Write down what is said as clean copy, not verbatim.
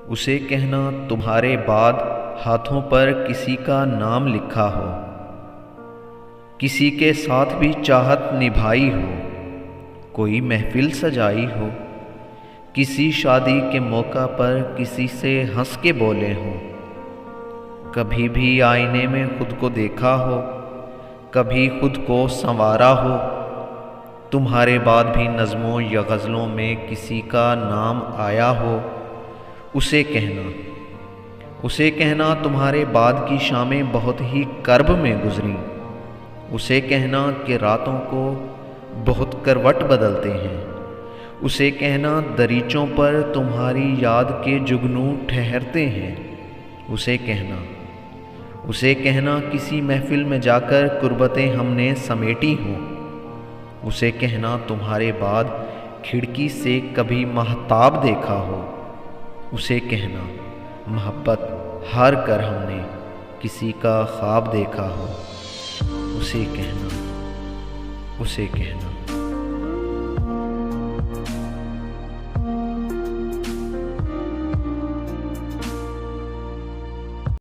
اسے کہنا تمہارے بعد ہاتھوں پر کسی کا نام لکھا ہو، کسی کے ساتھ بھی چاہت نبھائی ہو، کوئی محفل سجائی ہو، کسی شادی کے موقع پر کسی سے ہنس کے بولے ہوں، کبھی بھی آئینے میں خود کو دیکھا ہو، کبھی خود کو سنوارا ہو، تمہارے بعد بھی نظموں یا غزلوں میں کسی کا نام آیا ہو، اسے کہنا تمہارے بعد کی شامیں بہت ہی کرب میں گزریں، اسے کہنا کہ راتوں کو بہت کروٹ بدلتے ہیں، اسے کہنا دریچوں پر تمہاری یاد کے جگنو ٹھہرتے ہیں، اسے کہنا کسی محفل میں جا کر قربتیں ہم نے سمیٹی ہوں، اسے کہنا تمہارے بعد کھڑکی سے کبھی ماہتاب دیکھا ہو، اسے کہنا محبت ہار کر ہم نے کسی کا خواب دیکھا ہو، اسے کہنا